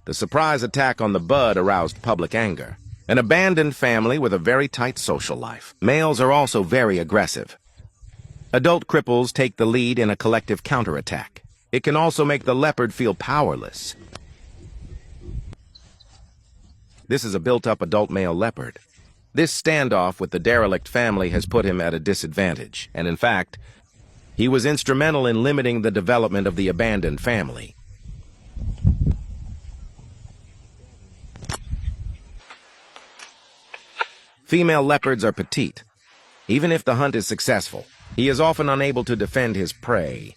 The surprise attack on the bud aroused public anger. An abandoned family with a very tight social life. Males are also very aggressive. Adult cripples take the lead in a collective counterattack. It can also make the leopard feel powerless. This is a built-up adult male leopard. This standoff with the derelict family has put him at a disadvantage, and in fact, he was instrumental in limiting the development of the abandoned family. Female leopards are petite. Even if the hunt is successful, he is often unable to defend his prey.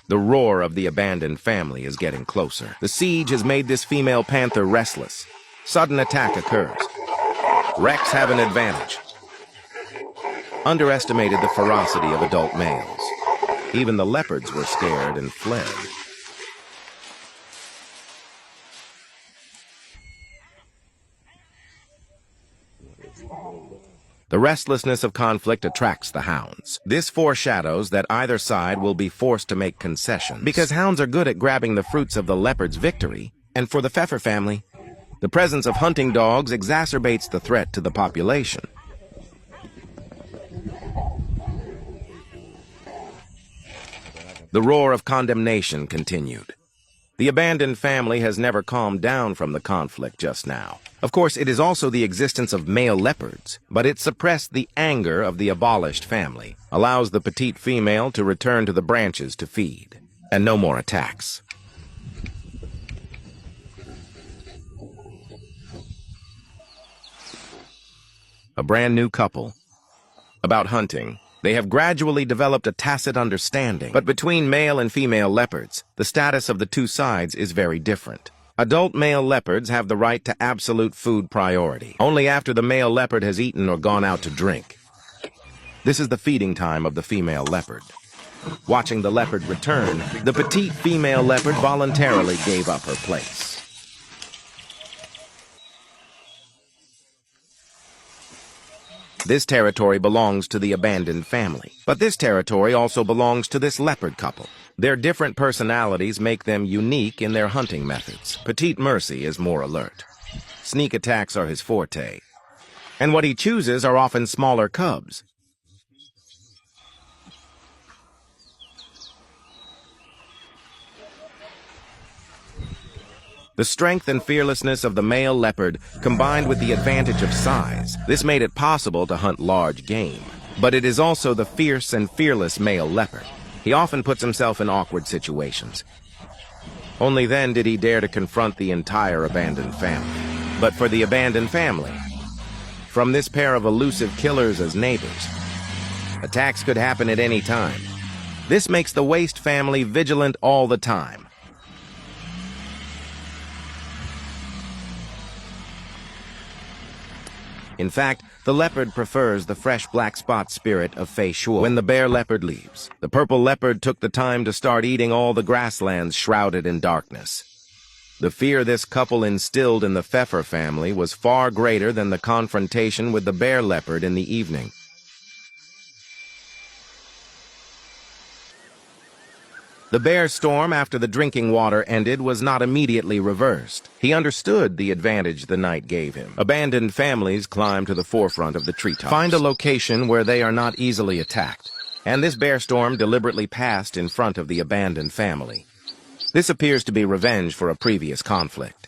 The roar of the abandoned family is getting closer. The siege has made this female panther restless. Sudden attack occurs. Recs have an advantage. Underestimated the ferocity of adult males. Even the leopards were scared and fled. The restlessness of conflict attracts the hounds. This foreshadows that either side will be forced to make concessions. Because hounds are good at grabbing the fruits of the leopard's victory, and for the Pfeffer family, the presence of hunting dogs exacerbates the threat to the population. The roar of condemnation continued. The abandoned family has never calmed down from the conflict just now. Of course, it is also the existence of male leopards, but it suppressed the anger of the abolished family, allows the petite female to return to the branches to feed, and no more attacks. A brand new couple. About hunting. They have gradually developed a tacit understanding, but between male and female leopards, the status of the two sides is very different. Adult male leopards have the right to absolute food priority, only after the male leopard has eaten or gone out to drink. This is the feeding time of the female leopard. Watching the leopard return, the petite female leopard voluntarily gave up her place. This territory belongs to the abandoned family, but this territory also belongs to this leopard couple. Their different personalities make them unique in their hunting methods. Petite Mercy is more alert. Sneak attacks are his forte, and what he chooses are often smaller cubs. The strength and fearlessness of the male leopard combined with the advantage of size, this made it possible to hunt large game. But it is also the fierce and fearless male leopard. He often puts himself in awkward situations. Only then did he dare to confront the entire abandoned family. But for the abandoned family, from this pair of elusive killers as neighbors, attacks could happen at any time. This makes the Waste family vigilant all the time. In fact, the leopard prefers the fresh black spot spirit of Fei Shuo. When the bear leopard leaves, the purple leopard took the time to start eating all the grasslands shrouded in darkness. The fear this couple instilled in the Pfeffer family was far greater than the confrontation with the bear leopard in the evening. The bear's storm after the drinking water ended was not immediately reversed. He understood the advantage the night gave him. Abandoned families climb to the forefront of the treetops. Find a location where they are not easily attacked. And this bear storm deliberately passed in front of the abandoned family. This appears to be revenge for a previous conflict.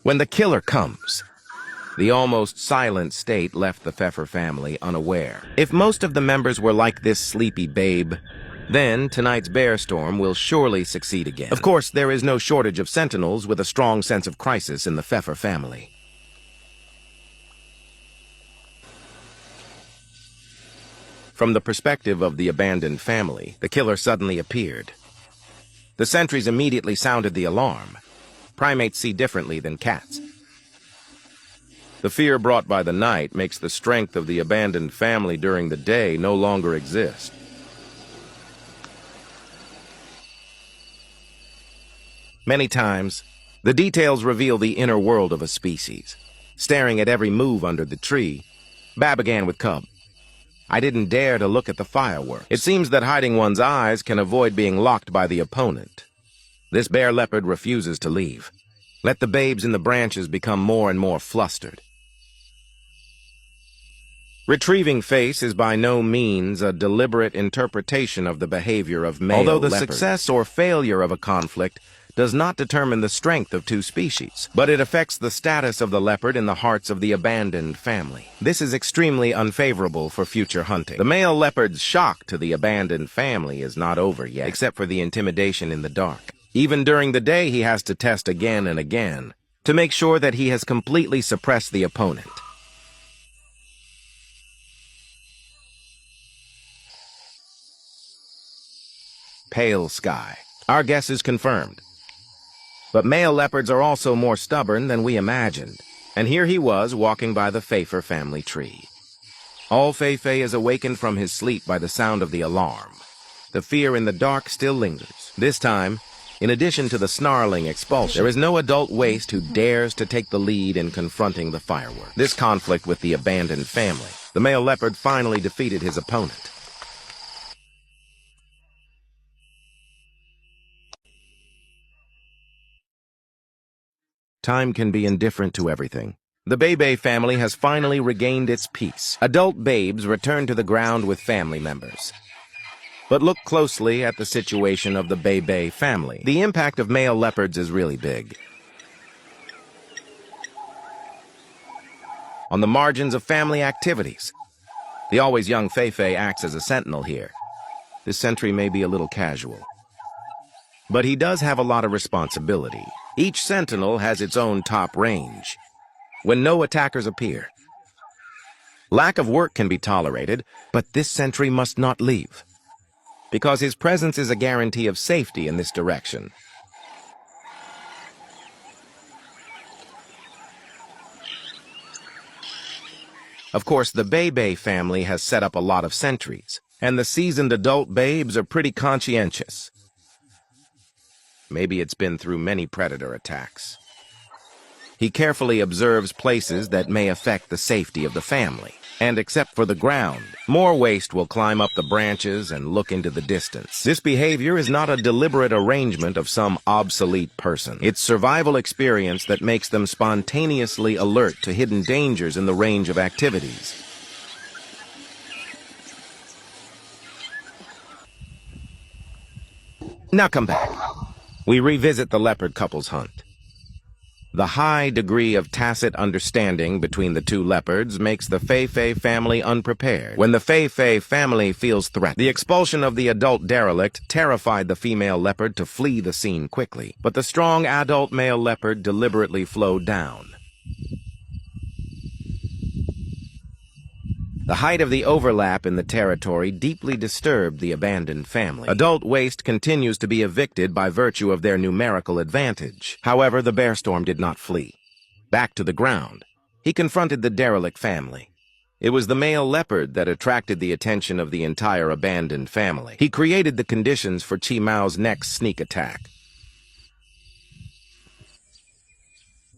When the killer comes, the almost silent state left the Pfeffer family unaware. If most of the members were like this sleepy babe, then tonight's bear storm will surely succeed again. Of course, there is no shortage of sentinels with a strong sense of crisis in the Pfeffer family. From the perspective of the abandoned family, the killer suddenly appeared. The sentries immediately sounded the alarm. Primates see differently than cats. The fear brought by the night makes the strength of the abandoned family during the day no longer exist. Many times, the details reveal the inner world of a species. Staring at every move under the tree, Ba began with cub. I didn't dare to look at the fireworks. It seems that hiding one's eyes can avoid being locked by the opponent. This bear leopard refuses to leave. Let the babes in the branches become more and more flustered. Retrieving face is by no means a deliberate interpretation of the behavior of male leopards. Although the success or failure of a conflict does not determine the strength of two species, but it affects the status of the leopard in the hearts of the abandoned family. This is extremely unfavorable for future hunting. The male leopard's shock to the abandoned family is not over yet, except for the intimidation in the dark. Even during the day, he has to test again and again to make sure that he has completely suppressed the opponent. Pale sky. Our guess is confirmed. But male leopards are also more stubborn than we imagined. And here he was walking by the Pfeiffer family tree. All Feifei is awakened from his sleep by the sound of the alarm. The fear in the dark still lingers. This time, in addition to the snarling expulsion, there is no adult waste who dares to take the lead in confronting the firework. This conflict with the abandoned family, the male leopard finally defeated his opponent. Time can be indifferent to everything. The Bebe family has finally regained its peace. Adult babes return to the ground with family members. But look closely at the situation of the Bebe family. The impact of male leopards is really big. On the margins of family activities, the always young Feifei acts as a sentinel here. This sentry may be a little casual, but he does have a lot of responsibility. Each sentinel has its own top range, when no attackers appear. Lack of work can be tolerated, but this sentry must not leave, because his presence is a guarantee of safety in this direction. Of course, the Bebe family has set up a lot of sentries, and the seasoned adult babes are pretty conscientious. Maybe it's been through many predator attacks. He carefully observes places that may affect the safety of the family. And except for the ground, more waste will climb up the branches and look into the distance. This behavior is not a deliberate arrangement of some obsolete person. It's survival experience that makes them spontaneously alert to hidden dangers in the range of activities. Now come back. We revisit the leopard couple's hunt. The high degree of tacit understanding between the two leopards makes the Feifei family unprepared. When the Feifei family feels threatened, the expulsion of the adult derelict terrified the female leopard to flee the scene quickly, but the strong adult male leopard deliberately flowed down. The height of the overlap in the territory deeply disturbed the abandoned family. Adult waste continues to be evicted by virtue of their numerical advantage. However, the bear storm did not flee. Back to the ground, he confronted the derelict family. It was the male leopard that attracted the attention of the entire abandoned family. He created the conditions for Chi Mao's next sneak attack.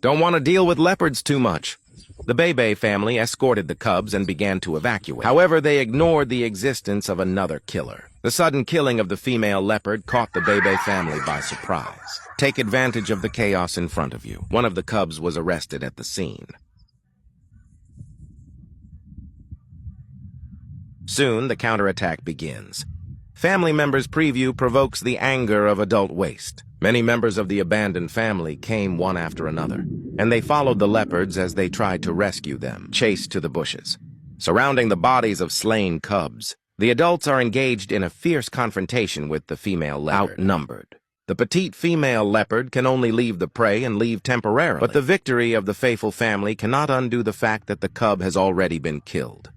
Don't want to deal with leopards too much. The Bebe family escorted the cubs and began to evacuate. However, they ignored the existence of another killer. The sudden killing of the female leopard caught the Bebe family by surprise. Take advantage of the chaos in front of you. One of the cubs was arrested at the scene. Soon, the counterattack begins. Family members' preview provokes the anger of adult waste. Many members of the abandoned family came one after another, and they followed the leopards as they tried to rescue them, chased to the bushes. Surrounding the bodies of slain cubs, the adults are engaged in a fierce confrontation with the female leopard. Outnumbered, the petite female leopard can only leave the prey and leave temporarily, but the victory of the faithful family cannot undo the fact that the cub has already been killed.